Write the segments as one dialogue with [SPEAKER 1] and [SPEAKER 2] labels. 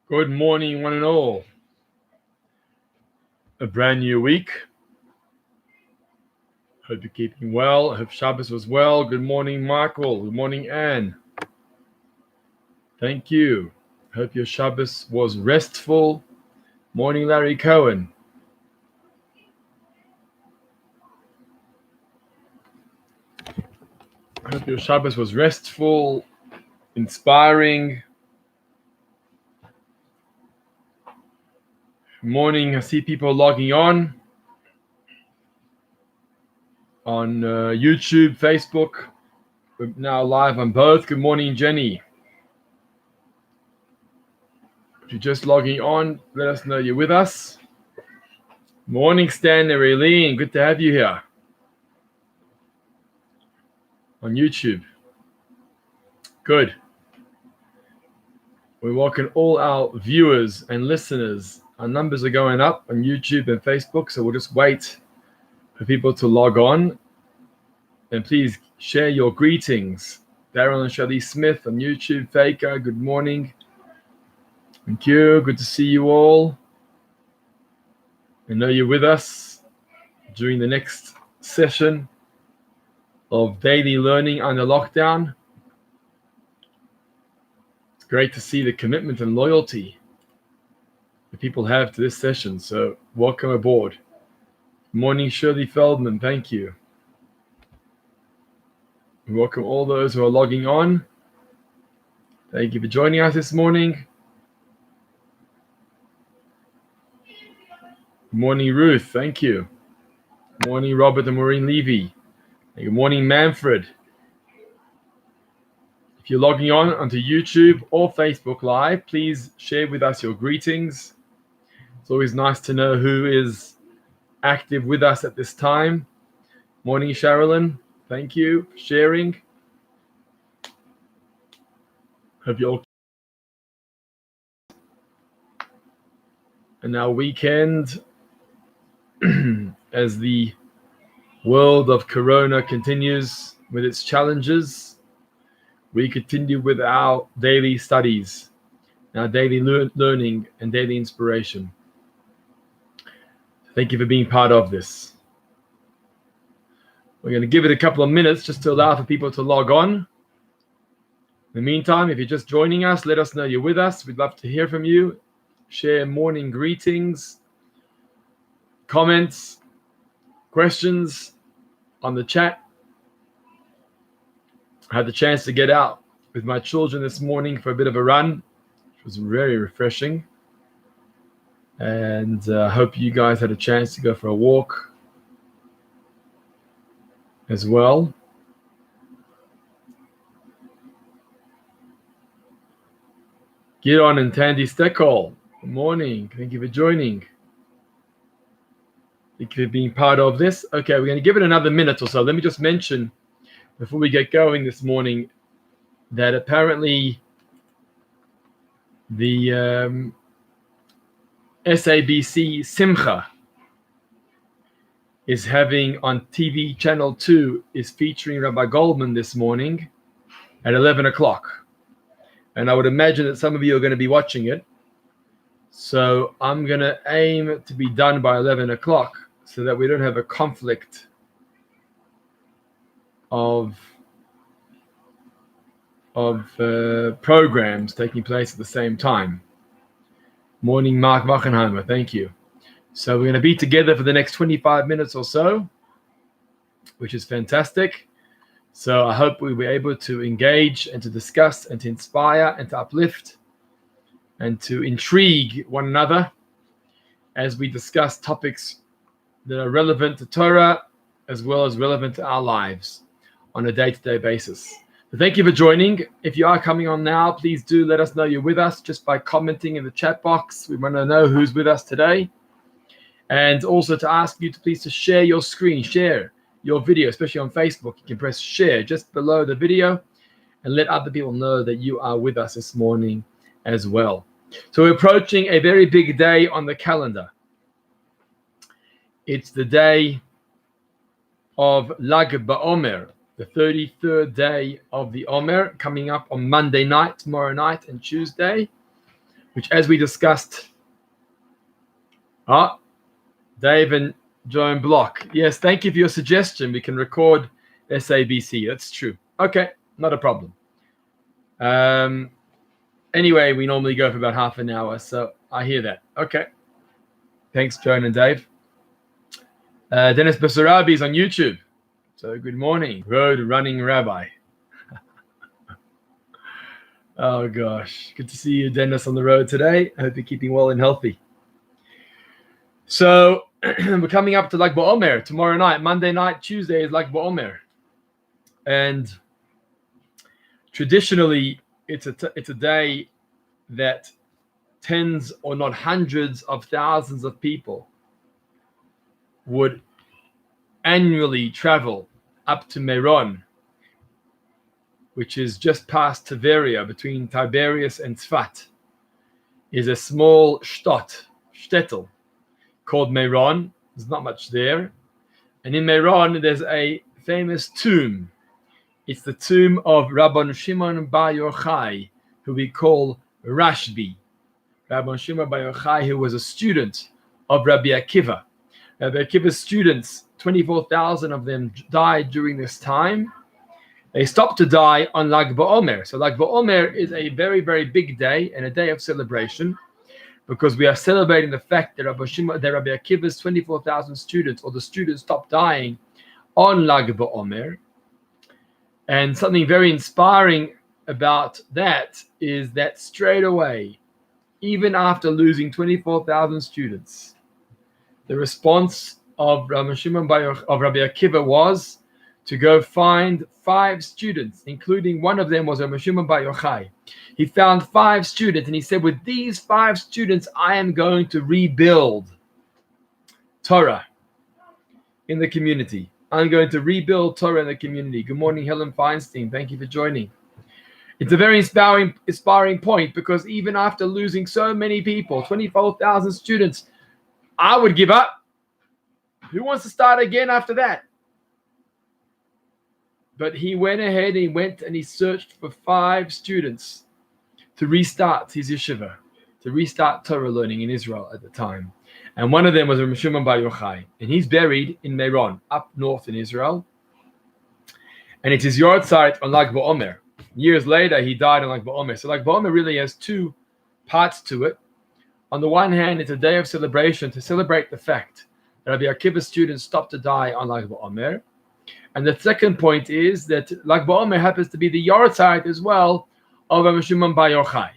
[SPEAKER 1] Good morning, one and all. A brand new week. Hope you're keeping well. I hope Shabbos was well. Good morning, Michael. Good morning, Anne. Thank you. Hope your Shabbos was restful. Morning, Larry Cohen. Hope your Shabbos was restful, inspiring. Morning, I see people logging on YouTube, Facebook. We're now live on both. Good morning, Jenny. If you're just logging on, let us know you're with us. Morning, Stan and Raylene. Good to have you here on YouTube. Good. We welcome all our viewers and listeners. Our numbers are going up on YouTube and Facebook, so we'll just wait for people to log on. And please share your greetings. Daryl and Shelley Smith on YouTube. Faker, good morning. Thank you. Good to see you all. I know you're with us during the next session of daily learning under lockdown. It's great to see the commitment and loyalty that people have to this session. So welcome aboard. Good morning, Shirley Feldman. Thank you. We welcome all those who are logging on. Thank you for joining us this morning. Good morning, Ruth. Thank you. Good morning, Robert and Maureen Levy. And good morning, Manfred. If you're logging on onto YouTube or Facebook Live, please share with us your greetings. It's always nice to know who is active with us at this time. Morning, Sherilyn. Thank you for sharing. Hope you all. And our weekend, as the world of Corona continues with its challenges, we continue with our daily studies, our daily learning and daily inspiration. Thank you for being part of this. We're going to give it a couple of minutes just to allow for people to log on. In the meantime, if you're just joining us, let us know you're with us. We'd love to hear from you. Share morning greetings, comments, questions on the chat. I had the chance to get out with my children this morning for a bit of a run, which was very refreshing. And I hope you guys had a chance to go for a walk as well. Giron and Tandy Steckall, good morning. Thank you for joining. Thank you for being part of this. Okay, we're going to give it another minute or so. Let me just mention before we get going this morning that apparently the SABC Simcha is having on TV channel 2 is featuring Rabbi Goldman this morning at 11 o'clock. And I would imagine that some of you are going to be watching it. So I'm going to aim to be done by 11 o'clock so that we don't have a conflict of programs taking place at the same time. Morning, Mark Wachenheimer. Thank you. So we're going to be together for the next 25 minutes or so, which is fantastic. So I hope we'll be able to engage and to discuss and to inspire and to uplift and to intrigue one another as we discuss topics that are relevant to Torah as well as relevant to our lives on a day-to-day basis. So thank you for joining. If you are coming on now, please do let us know you're with us just by commenting in the chat box. We want to know who's with us today. And also to ask you to please to share your screen, share your video, especially on Facebook. You can press share just below the video and let other people know that you are with us this morning as well. So we're approaching a very big day on the calendar. It's the day of Lag BaOmer, the 33rd day of the Omer, coming up on Monday night, tomorrow night, and Tuesday. which, as we discussed, Dave and Joan Block. Yes, thank you for your suggestion. We can record SABC. That's true. Okay, not a problem. Anyway, we normally go for about half an hour, so I hear that. Okay. Thanks, Joan and Dave. Dennis Basarabi is on YouTube. So good morning, Road Running Rabbi. Oh gosh, good to see you, Dennis, on the road today. I hope you're keeping well and healthy. So we're coming up to Lag BaOmer tomorrow night. Monday night, Tuesday is Lag BaOmer, and traditionally it's a day that tens or not hundreds of thousands of people would annually travel up to Meron, which is just past Tiberia, between Tiberias and Tzfat, is a small shtetl called Meron. There's not much there. And in Meron, there's a famous tomb. It's the tomb of Rabban Shimon Bar Yochai, who we call Rashbi. Rabban Shimon Bar Yochai, who was a student of Rabbi Akiva. Rabbi Akiva's students, 24,000 of them died during this time. They stopped to die on Lag BaOmer. So Lag BaOmer is a very, very big day and a day of celebration, because we are celebrating the fact that Rabbi Akiva's 24,000 students, or the students, stopped dying on Lag BaOmer. And something very inspiring about that is that straight away, even after losing 24,000 students, the response of Rabbi Akiva was to go find 5 students, including one of them was Rabbi Shimon Bar Yochai. He found 5 students, and he said, with these 5 students, I am going to rebuild Torah in the community. I'm going to rebuild Torah in the community. Good morning, Helen Feinstein. Thank you for joining. It's a very inspiring point, because even after losing so many people, 24,000 students, I would give up. Who wants to start again after that? But he went ahead, and he searched for 5 students to restart his yeshiva, to restart Torah learning in Israel at the time. And one of them was Rabbi Shimon Bar Yochai. And he's buried in Meron, up north in Israel. And it's his yahrzeit on Lag BaOmer. Years later, he died on Lag BaOmer. So Lag BaOmer really has 2 parts to it. On the one hand, it's a day of celebration to celebrate the fact that Rabbi Akiva's students stopped to die on Lag BaOmer. And the second point is that Lag BaOmer happens to be the yahrzeit as well of Rabbi Shimon Bar Yochai.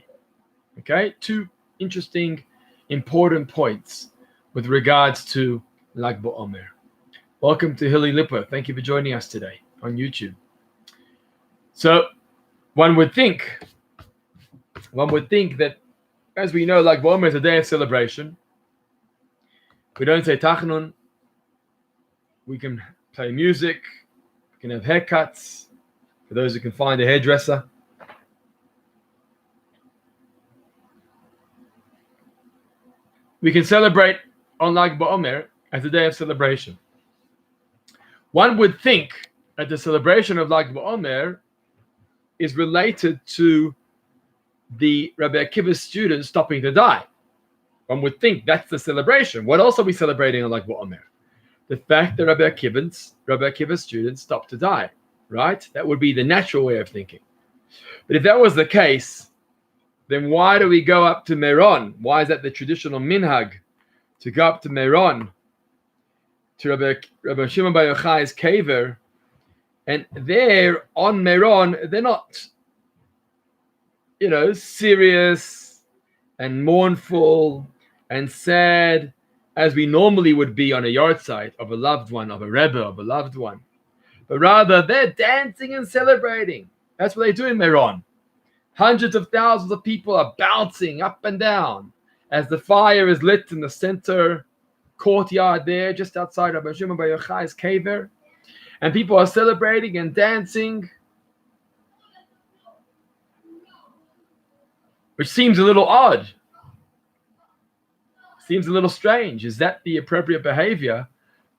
[SPEAKER 1] Okay, 2 interesting, important points with regards to Lag BaOmer. Welcome to Hilly Lipper. Thank you for joining us today on YouTube. So one would think that, as we know, Lag BaOmer is a day of celebration. We don't say Tachnun. We can play music. We can have haircuts for those who can find a hairdresser. We can celebrate on Lag BaOmer as a day of celebration. One would think that the celebration of Lag BaOmer is related to the Rabbi Akiva students stopping to die. One would think that's the celebration. What else are we celebrating on Lag BaOmer? The fact that Rabbi Akiva's students stopped to die, right? That would be the natural way of thinking. But if that was the case, then why do we go up to Meron? Why is that the traditional minhag, to go up to Meron, to Rabbi Shimon Bar Yochai's kever? And there on Meron, they're not, serious and mournful and sad as we normally would be on a yahrzeit of a loved one, of a rebbe, of a loved one. But rather, they're dancing and celebrating. That's what they do in Meron. Hundreds of thousands of people are bouncing up and down as the fire is lit in the center courtyard there, just outside Rabbi Shimon Bar Yochai's kever. And people are celebrating and dancing, which seems a little odd. Seems a little strange. Is that the appropriate behavior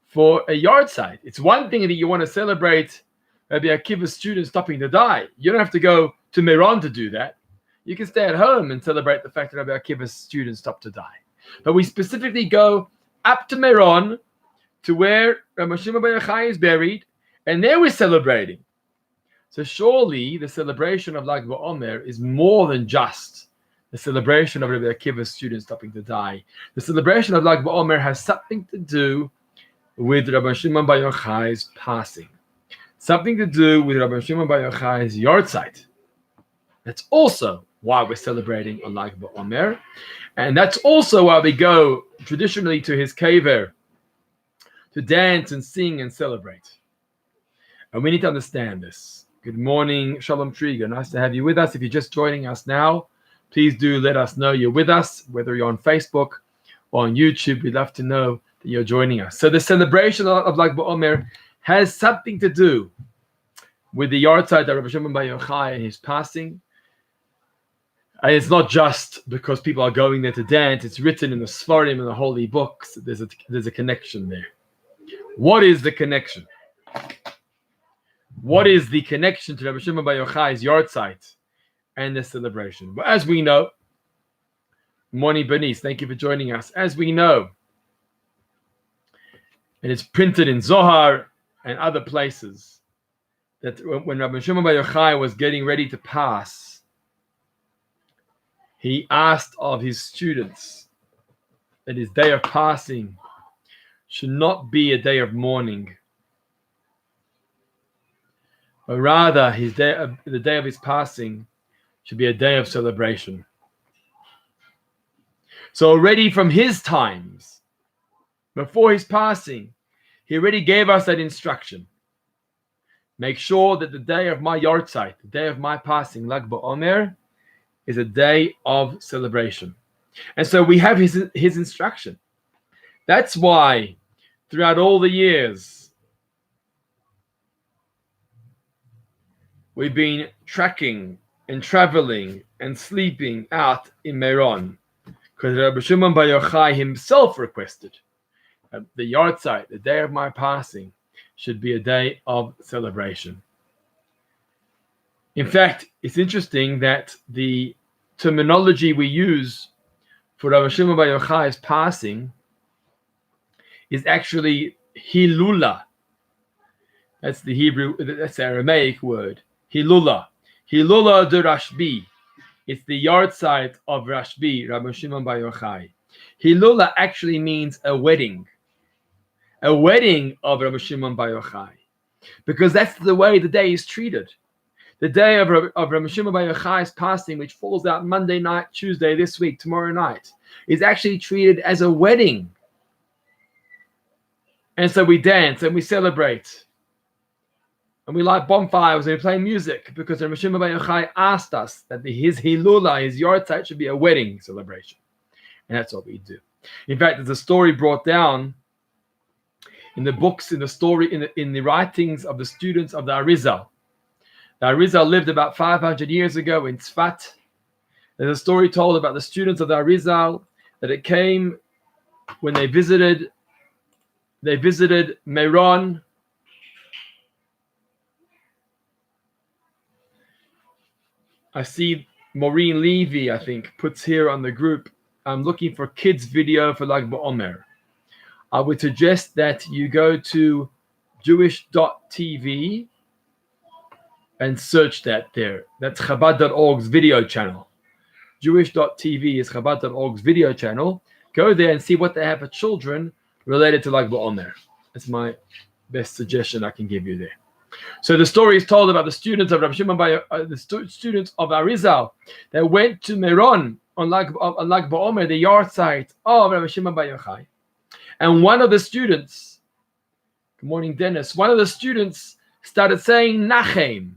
[SPEAKER 1] for a yahrzeit? It's one thing that you want to celebrate Rabbi Akiva's students stopping to die. You don't have to go to Meron to do that. You can stay at home and celebrate the fact that Rabbi Akiva's students stopped to die. But we specifically go up to Meron, to where Rabbi Shimon Bar Yochai is buried, and there we're celebrating. So surely the celebration of Lag BaOmer is more than just the celebration of Rabbi Akiva's students stopping to die. The celebration of Lag BaOmer has something to do with Rabbi Shimon Bar Yochai's passing. Something to do with Rabbi Shimon Bar Yochai's yahrzeit. That's also why we're celebrating on Lag BaOmer. And that's also why we go traditionally to his kever to dance and sing and celebrate. And we need to understand this. Good morning, Shalom Triga. Nice to have you with us. If you're just joining us now, please do let us know you're with us, whether you're on Facebook or on YouTube. We'd love to know that you're joining us. So the celebration of Lag BaOmer has something to do with the yahrzeit of Rabbi Shimon Bar Yochai and his passing. And it's not just because people are going there to dance. It's written in the Sfarim and the holy books. There's a connection there. What is the connection? What is the connection to Rabbi Shimon Bar Yochai's yahrzeit and the celebration? Well, as we know, Moni Bernice, thank you for joining us. As we know, and it's printed in Zohar and other places, that when Rabbi Shimon Bar Yochai was getting ready to pass, he asked of his students that his day of passing should not be a day of mourning, but rather the day of his passing should be a day of celebration. So already from his times, before his passing, he already gave us that instruction. Make sure that the day of my yahrzeit, the day of my passing, Lag BaOmer, is a day of celebration. And so we have his instruction. That's why throughout all the years, we've been tracking and traveling and sleeping out in Meron, because Rabbi Shimon Bar Yochai himself requested that the yahrzeit, the day of my passing, should be a day of celebration. In fact, it's interesting that the terminology we use for Rabbi Shimon Bar Yochai's passing is actually Hilula. That's the Hebrew, that's the Aramaic word. Hilula. Hilula de Rashbi. It's the yahrzeit of Rashbi, Rabbi Shimon Bar Yochai. Hilula actually means a wedding. A wedding of Rabbi Shimon Bar Yochai. Because that's the way the day is treated. The day of Rabbi Shimon Bar Yochai's passing, which falls out Monday night, Tuesday this week, tomorrow night, is actually treated as a wedding. And so we dance and we celebrate. And we light bonfires and we play music because Rabbi Shimon Bar Yochai asked us that his Hilula, his yahrzeit, should be a wedding celebration. And that's what we do. In fact, there's a story brought down in the books, in the writings of the students of the Arizal. The Arizal lived about 500 years ago in Tzfat. There's a story told about the students of the Arizal that it came when they visited Meron. I see Maureen Levy, I think, puts here on the group, I'm looking for kids video for Lag BaOmer. I would suggest that you go to Jewish.tv and search that there. That's Chabad.org's video channel. Jewish.tv is Chabad.org's video channel. Go there and see what they have for children related to Lag BaOmer. That's my best suggestion I can give you there. So the story is told about the students of Rabbi Shimon Bar students of Arizal that went to Meron on Lag BaOmer, the yahrzeit of Rabbi Shimon Bar Yochai. And one of the students, good morning, Dennis, one of the students started saying Nachem.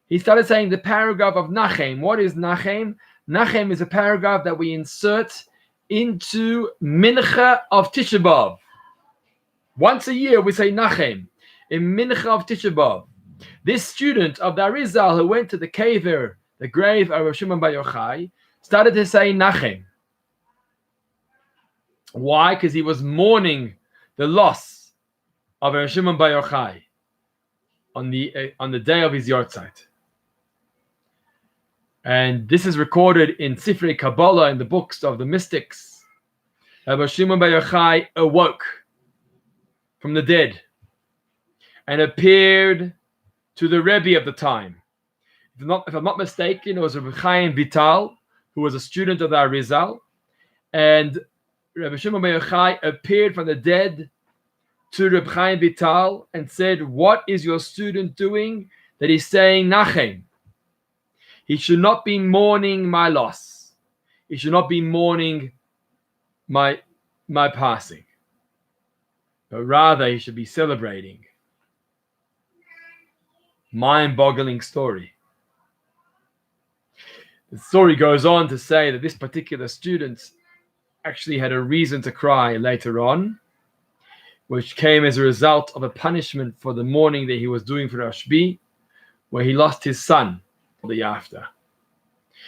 [SPEAKER 1] He started saying the paragraph of Nachem. What is Nachem? Nachem is a paragraph that we insert into Mincha of Tisha B'Av. Once a year we say Nachem in Mincha of Tisha B'Av. This student of the Arizal who went to the kever, the grave of Rabbi Shimon Bar Yochai, started to say Nachem. Why? Because he was mourning the loss of Rabbi Shimon Bar Yochai on the day of his yahrzeit. And this is recorded in Sifrei Kabbalah, in the books of the mystics. Rabbi Shimon Bar Yochai awoke from the dead and appeared to the Rebbe of the time. If I'm not mistaken, it was Rabbi Chaim Vital, who was a student of the Arizal. And Rabbi Shimon Bar Yochai appeared from the dead to Rabbi Chaim Vital and said, "What is your student doing that he's saying Nachem? He should not be mourning my loss. He should not be mourning my passing. But rather he should be celebrating." Mind-boggling story. The story goes on to say that this particular student actually had a reason to cry later on, which came as a result of a punishment for the mourning that he was doing for Rashbi, where he lost his son the year after.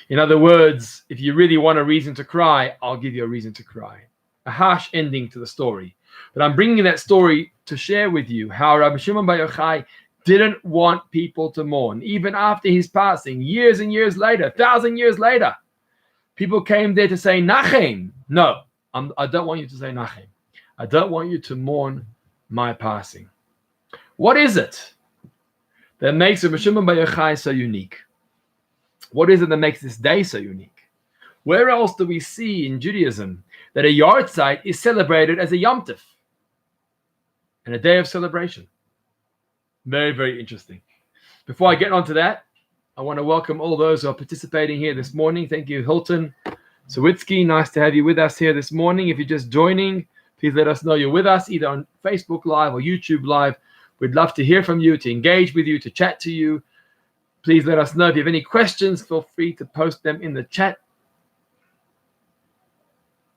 [SPEAKER 1] In other words, if you really want a reason to cry, I'll give you a reason to cry. A harsh ending to the story. But I'm bringing that story to share with you how Rabbi Shimon Bar Yochai didn't want people to mourn. Even after his passing, years and years later, 1,000 years later, people came there to say, Nachem. No, I don't want you to say Nachem. I don't want you to mourn my passing. What is it that makes Rabbi Shimon Bar Yochai so unique? What is it that makes this day so unique? Where else do we see in Judaism that a yahrzeit is celebrated as a Yom Tov and a day of celebration? Very, very interesting. Before I get on to that, I want to welcome all those who are participating here this morning. Thank you, Hilton Sawitsky. Nice to have you with us here this morning. If you're just joining, please let us know you're with us, either on Facebook Live or YouTube Live. We'd love to hear from you, to engage with you, to chat to you. Please let us know if you have any questions. Feel free to post them in the chat,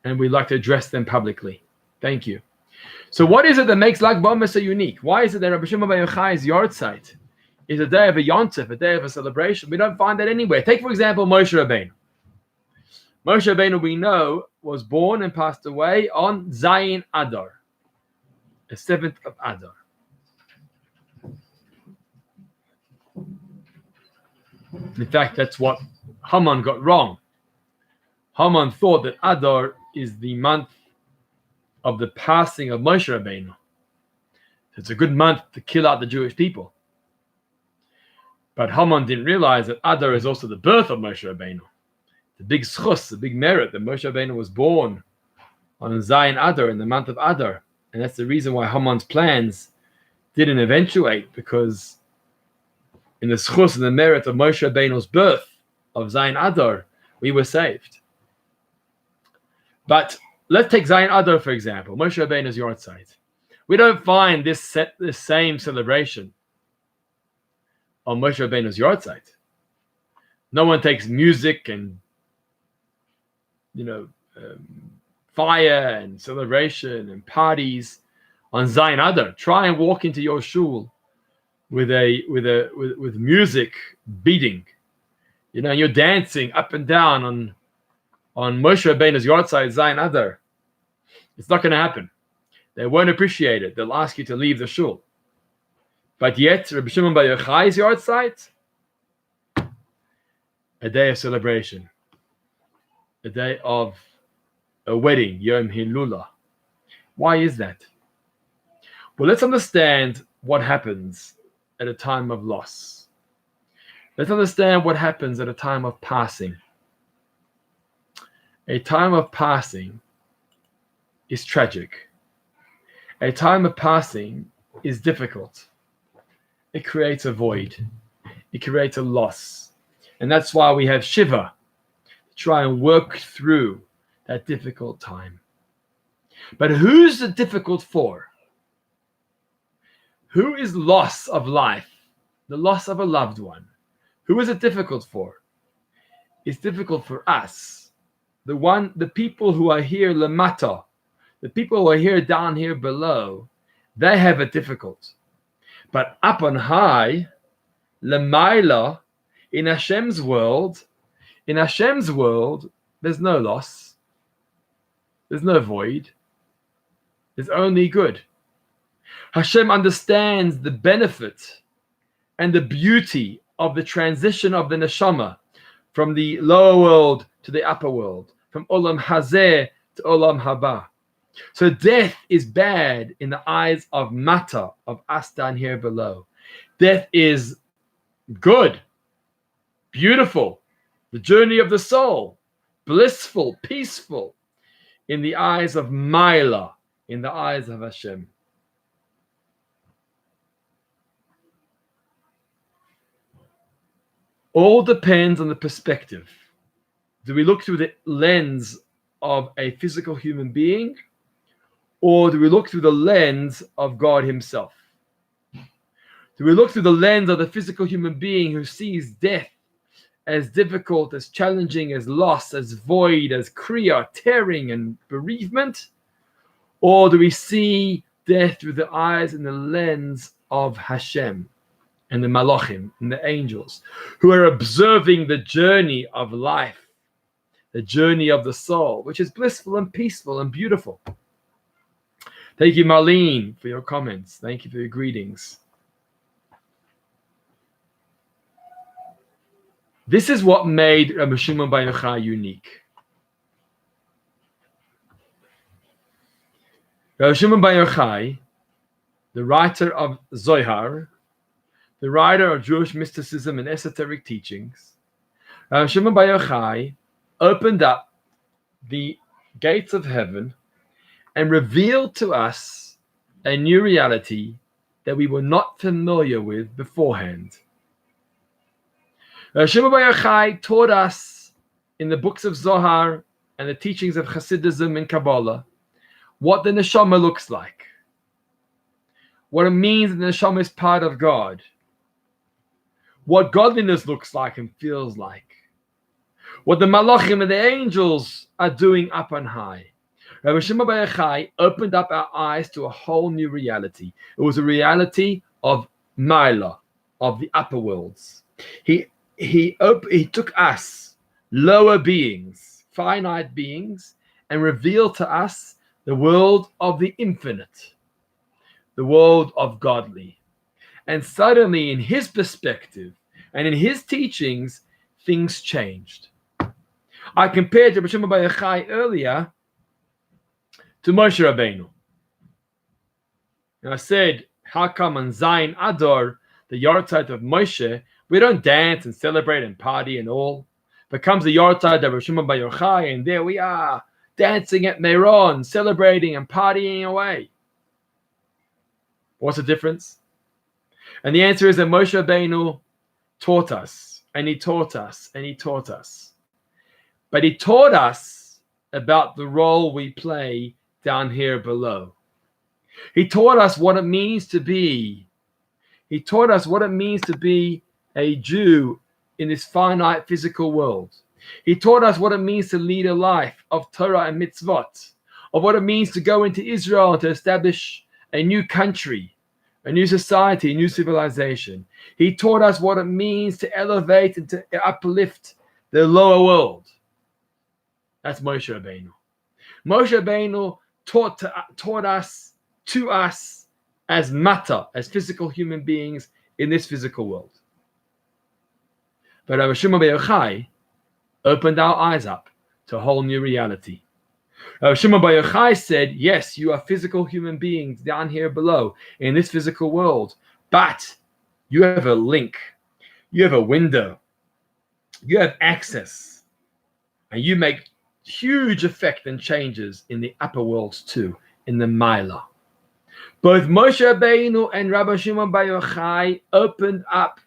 [SPEAKER 1] and we'd like to address them publicly. Thank you. So what is it that makes Lag BaOmer so unique? Why is it that Rabbi Shimon Bar Yochai's yahrzeit is a day of a Yom Tov, a day of a celebration? We don't find that anywhere. Take, for example, Moshe Rabbeinu. Moshe Rabbeinu, we know, was born and passed away on Zayin Adar, the 7th of Adar. In fact, that's what Haman got wrong. Haman thought that Adar is the month of the passing of Moshe Rabbeinu. It's a good month to kill out the Jewish people. But Haman didn't realize that Adar is also the birth of Moshe Rabbeinu. The big schus, the big merit that Moshe Rabbeinu was born on Zayin Adar, in the month of Adar. And that's the reason why Haman's plans didn't eventuate, because in the schus and the merit of Moshe Rabbeinu's birth of Zayin Adar, we were saved. But let's take Zayin Adar, for example, Moshe Rabbeinu's yahrzeit. We don't find this same celebration on Moshe Rabbeinu's yahrzeit. No one takes music and, fire and celebration and parties on Zayin Adar. Try and walk into your shul with music beating, and you're dancing up and down on Moshe Rabbeinu's yahrzeit, Zayin Adar. It's not going to happen. They won't appreciate it. They'll ask you to leave the shul. But yet, Rabbi Shimon Bar Yochai's yahrzeit, a day of celebration, a day of a wedding, Yom Hilula. Why is that? Well, let's understand what happens at a time of loss. Let's understand what happens at a time of passing. A time of passing is tragic. A time of passing is difficult. It creates a void. It creates a loss. And that's why we have Shiva, to try and work through that difficult time. But who's it difficult for? Who is loss of life, the loss of a loved one? Who is it difficult for? It's difficult for us, the people who are here lamata, the people who are here down here below. They have it difficult. But up on high, lamaila, in Hashem's world, there's no loss, there's no void, there's only good. Hashem understands the benefit and the beauty of the transition of the neshama from the lower world to the upper world, from Olam Hazeh to Olam Haba. So death is bad in the eyes of Mata, of us down here below. Death is good, beautiful, the journey of the soul, blissful, peaceful in the eyes of Maila, in the eyes of Hashem. All depends on the perspective. Do we look through the lens of a physical human being, or do we look through the lens of God himself? Do we look through the lens of the physical human being who sees death as difficult, as challenging, as loss, as void, as kriya, tearing and bereavement? Or do we see death through the eyes and the lens of Hashem and the Malachim and the angels who are observing the journey of life, the journey of the soul, which is blissful and peaceful and beautiful? Thank you, Marlene, for your comments. Thank you for your greetings. This is what made Rabbi Shimon Bar Yochai unique. Rabbi Shimon Bar Yochai, the writer of Zohar, the writer of Jewish mysticism and esoteric teachings, Rabbi Shimon Bar Yochai opened up the gates of heaven and revealed to us a new reality that we were not familiar with beforehand. Shimon Bar Yochai taught us in the books of Zohar and the teachings of Hasidism and Kabbalah what the neshama looks like, what it means that the neshama is part of God, what godliness looks like and feels like, what the malachim and the angels are doing up on high. Rabbi Shimon Bar Yochai opened up our eyes to a whole new reality. It was a reality of Maila, of the upper worlds. He took us, lower beings, finite beings, and revealed to us the world of the infinite, the world of godly. And suddenly, in his perspective and in his teachings, things changed. I compared Rabbi Shimon Bar Yochai earlier to Moshe Rabbeinu. And I said, how come on Zayin Adar, the yahrzeit of Moshe, we don't dance and celebrate and party and all? But comes the yahrzeit of Rabbi Shimon Bar Yochai, and there we are, dancing at Meron, celebrating and partying away. What's the difference? And the answer is that Moshe Rabbeinu taught us, and he taught us, and he taught us. But he taught us about the role we play down here below. He taught us what it means to be. He taught us what it means to be a Jew in this finite physical world. He taught us what it means to lead a life of Torah and mitzvot, of what it means to go into Israel and to establish a new country, a new society, a new civilization. He taught us what it means to elevate and to uplift the lower world. That's Moshe Rabbeinu. Moshe Rabbeinu taught us to us as mata, as physical human beings in this physical world. But Rabbi Shimon Bar Yochai opened our eyes up to a whole new reality. Rabbi Shimon Bar Yochai said, yes, you are physical human beings down here below in this physical world, but you have a link, you have a window, you have access, and you make huge effect and changes in the upper worlds too, in the Maila. Both Moshe Rabbeinu and Rabbi Shimon Bar Yochai opened up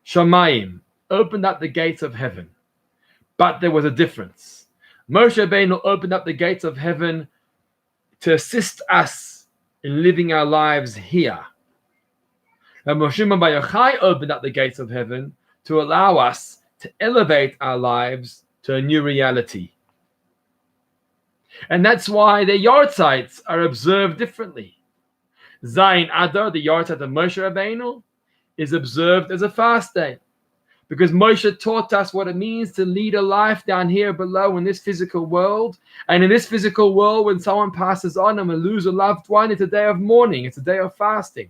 [SPEAKER 1] Shamayim, opened up the gates of heaven. But there was a difference. Moshe Rabbeinu opened up the gates of heaven to assist us in living our lives here. Rabbi Shimon Bar Yochai opened up the gates of heaven to allow us to elevate our lives to a new reality. And that's why the yahrzeits are observed differently. Zayin Adar, the yahrzeit of Moshe Rabbeinu, is observed as a fast day, because Moshe taught us what it means to lead a life down here below in this physical world. And in this physical world, when someone passes on and we lose a loved one, it's a day of mourning, it's a day of fasting.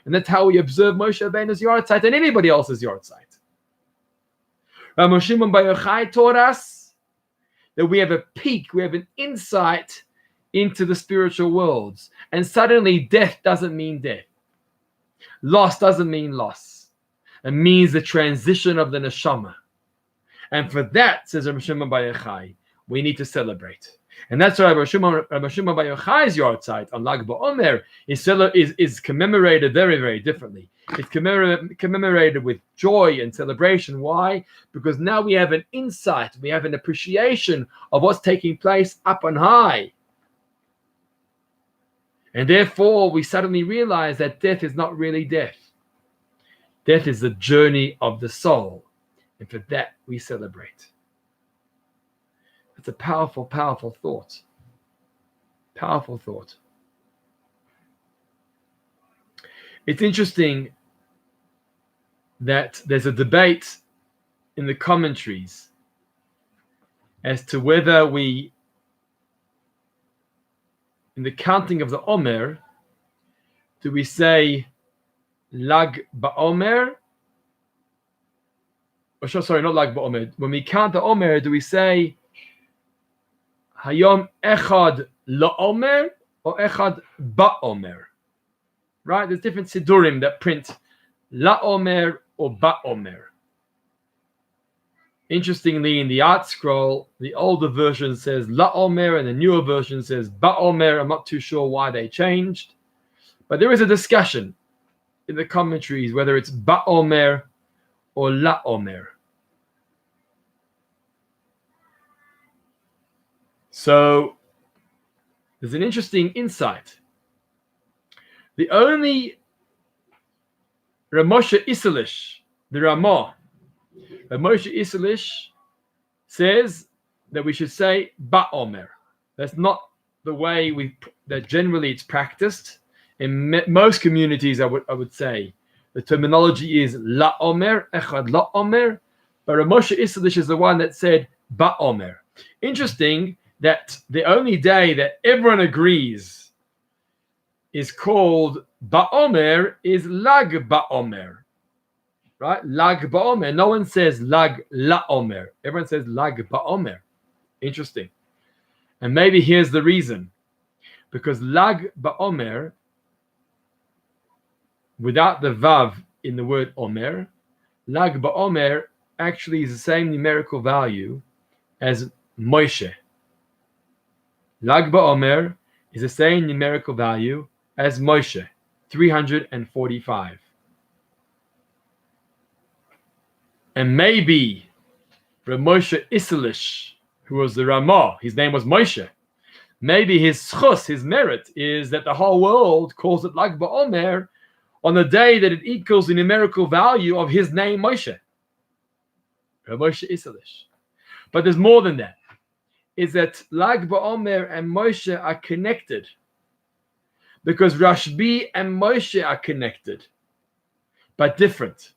[SPEAKER 1] And that's how we observe Moshe Rabbeinu's yahrzeit and anybody else's yahrzeit. Rabbi Shimon Bar Yochai taught us that we have a peek, we have an insight into the spiritual worlds. And suddenly death doesn't mean death. Loss doesn't mean loss. It means the transition of the neshama. And for that, says Rabbi Shimon Bar Yochai, we need to celebrate. And that's why Rabbi Shimon Bar Yochai's yahrzeit on Lag BaOmer is commemorated very, very differently. It's commemorated with joy and celebration. Why? Because now we have an insight, we have an appreciation of what's taking place up on high. And therefore, we suddenly realize that death is not really death. Death is the journey of the soul. And for that, we celebrate. It's a powerful, powerful thought. Powerful thought. It's interesting that there's a debate in the commentaries as to whether we, in the counting of the Omer, do we say Lag BaOmer? Oh, sorry, not Lag BaOmer. When we count the Omer, do we say Hayom Echad LaOmer or Echad BaOmer? Right? There's different Sidurim that print LaOmer or BaOmer. Interestingly, in the Art Scroll, the older version says LaOmer and the newer version says BaOmer. I'm not too sure why they changed. But there is a discussion in the commentaries whether it's BaOmer or LaOmer. So there's an interesting insight. The only Ramosha Isilish, the Ramah, Ramosha Isilish says that we should say BaOmer. That's not the way that generally it's practiced. In most communities, I would say the terminology is LaOmer, Echad LaOmer, but Ramosha Isilish is the one that said BaOmer. Interesting that the only day that everyone agrees is called BaOmer is Lag BaOmer. Right? Lag BaOmer. No one says Lag LaOmer. Everyone says Lag BaOmer. Interesting. And maybe here's the reason. Because Lag BaOmer, without the Vav in the word Omer, Lag BaOmer actually is the same numerical value as Moshe. Lag BaOmer is the same numerical value as Moshe, 345. And maybe Ramosha Isilish, who was the Ramah, his name was Moshe, maybe his schus, his merit, is that the whole world calls it Lag BaOmer on the day that it equals the numerical value of his name, Moshe. Ramosha Isilish. But there's more than that. Is that Lag BaOmer and Moshe are connected. Because Rashbi and Moshe are connected, but different.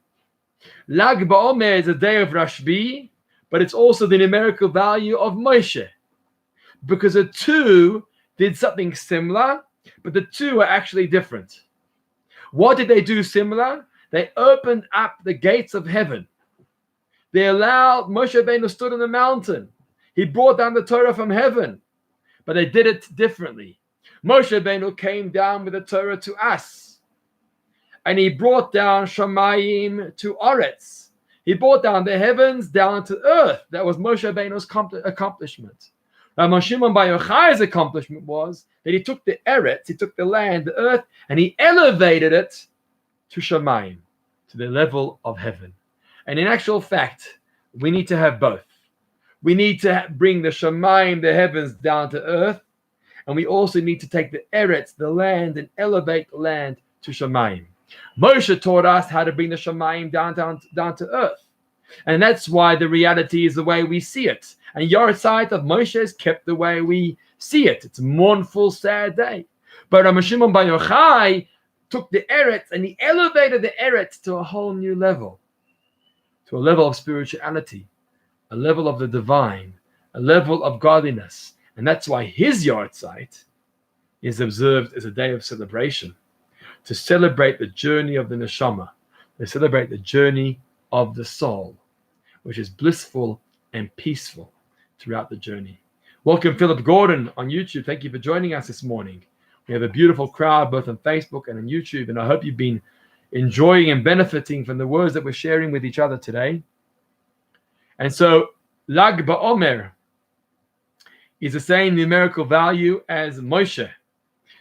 [SPEAKER 1] Lag BaOmer is a day of Rashbi, but it's also the numerical value of Moshe. Because the two did something similar, but the two are actually different. What did they do similar? They opened up the gates of heaven. They allowed Moshe Rabbeinu stood on the mountain. He brought down the Torah from heaven, but they did it differently. Moshe Rabbeinu came down with the Torah to us, and he brought down Shamayim to Oretz. He brought down the heavens down to earth. That was Moshe Rabbeinu's accomplishment. Rabbi Shimon Bar Yochai's accomplishment was that he took the Eretz, he took the land, the earth, and he elevated it to Shamayim, to the level of heaven. And in actual fact, we need to have both. We need to bring the Shamayim, the heavens, down to earth. And we also need to take the Eretz, the land, and elevate the land to Shamayim. Moshe taught us how to bring the Shamayim down to earth. And that's why the reality is the way we see it. And your side of Moshe is kept the way we see it. It's a mournful, sad day. But Rabbi Shimon Bar Yochai took the Eretz and he elevated the Eretz to a whole new level. To a level of spirituality, a level of the divine, a level of godliness. And that's why his yahrzeit is observed as a day of celebration, to celebrate the journey of the neshama, to celebrate the journey of the soul. which is blissful and peaceful throughout the journey. Welcome, Philip Gordon on YouTube. Thank you for joining us this morning. We have a beautiful crowd both on Facebook and on YouTube, and I hope you've been enjoying and benefiting from the words that we're sharing with each other today. And so Lag BaOmer is the same numerical value as Moshe.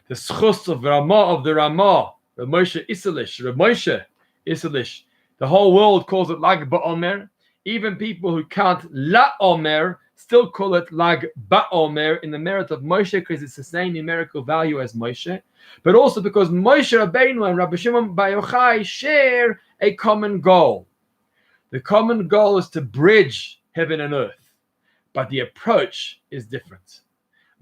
[SPEAKER 1] The schus of Ramah of the Ramah, the Moshe Isserles, the Moshe Isserles. The whole world calls it Lag BaOmer. Even people who count La Omer still call it Lag BaOmer in the merit of Moshe, because it's the same numerical value as Moshe, but also because Moshe Rabbeinu and Rabbi Shimon Bar Yochai share a common goal. The common goal is to bridge heaven and earth, but the approach is different.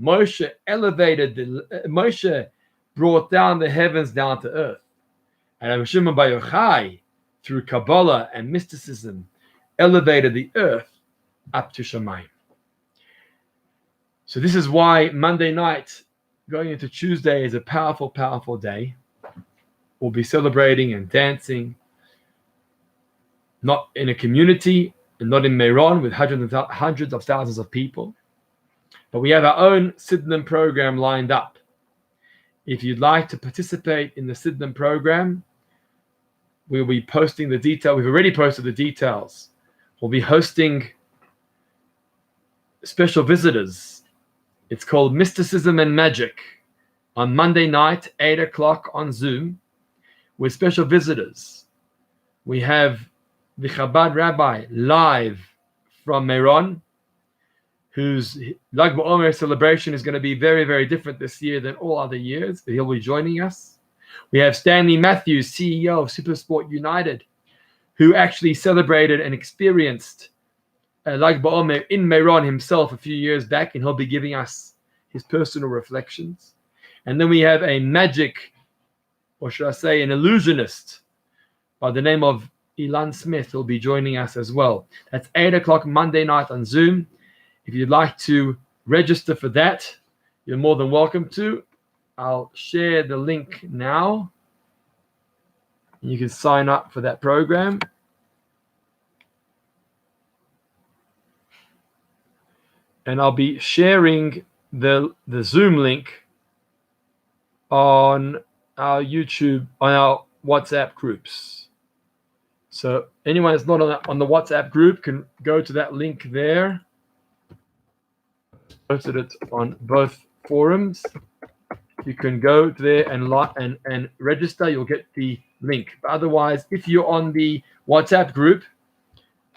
[SPEAKER 1] Moshe Moshe brought down the heavens down to earth, and Rabbi Shimon Bar Yochai, through Kabbalah and mysticism, elevated the earth up to Shamayim. So this is why Monday night, going into Tuesday, is a powerful, powerful day. We'll be celebrating and dancing, not in a community and not in Meron with hundreds of thousands of people, but we have our own Sidnan program lined up. If you'd like to participate in the Sidnan program, we'll be posting the detail. We've already posted the details. We'll be hosting special visitors. It's called Mysticism and Magic on Monday night, 8 o'clock on Zoom, with special visitors. We have the Chabad rabbi live from Meron, whose Lag BaOmer celebration is going to be very, very different this year than all other years. He'll be joining us. We have Stanley Matthews, CEO of Supersport United, who actually celebrated and experienced Lag BaOmer in Meron himself a few years back, and he'll be giving us his personal reflections. And then we have a magic, or should I say an illusionist, by the name of Ilan Smith, who'll be joining us as well. That's 8 o'clock Monday night on Zoom. If you'd like to register for that, you're more than welcome to. I'll share the link now. You can sign up for that program. And I'll be sharing the Zoom link on our YouTube, on our WhatsApp groups. So anyone that's not on the WhatsApp group can go to that link there. Posted it on both forums. You can go there and register. You'll get the link. But otherwise, if you're on the WhatsApp group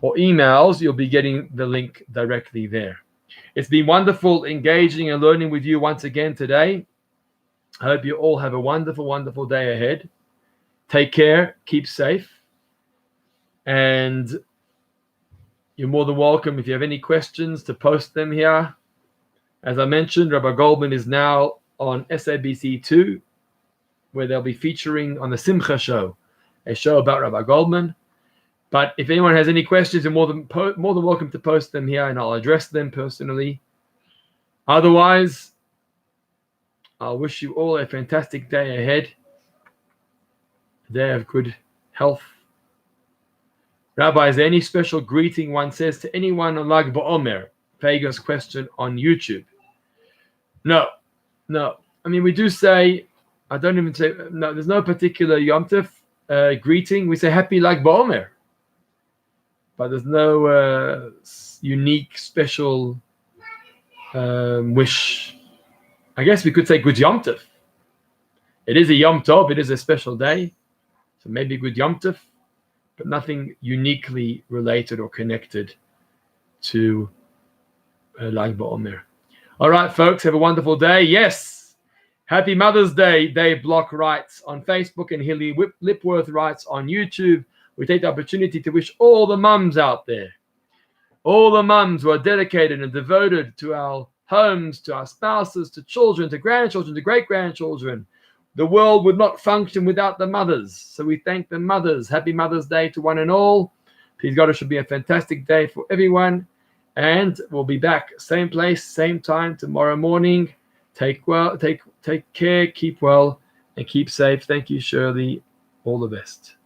[SPEAKER 1] or emails, you'll be getting the link directly there. It's been wonderful engaging and learning with you once again today. I hope you all have a wonderful, wonderful day ahead. Take care. Keep safe. And you're more than welcome, if you have any questions, to post them here. As I mentioned, Rabbi Goldman is now on SABC2, where they'll be featuring on the Simcha Show, a show about Rabbi Goldman. But if anyone has any questions, you're more than welcome to post them here, and I'll address them personally. Otherwise, I'll wish you all a fantastic day ahead, a day of good health. Rabbi, is there any special greeting one says to anyone on Lag BaOmer? Vegas question on YouTube. No. I mean, we do say, I don't even say, no, there's no particular Yom Tov greeting. We say Happy Lag BaOmer. But there's no unique, special wish. I guess we could say Good Yom Tov. It is a Yom Tov. It is a special day. So maybe Good Yom Tov, but nothing uniquely related or connected to Lag BaOmer. All right, folks, have a wonderful day. Yes, happy Mother's Day. Dave Block writes on Facebook and Hilly Lipworth writes on YouTube. We take the opportunity to wish all the mums out there, all the mums who are dedicated and devoted to our homes, to our spouses, to children, to grandchildren, to great-grandchildren. The world would not function without the mothers. So we thank the mothers. Happy Mother's Day to one and all. Please God, it should be a fantastic day for everyone. And we'll be back, same place, same time tomorrow morning. Take care, keep well, and keep safe. Thank you, Shirley. All the best.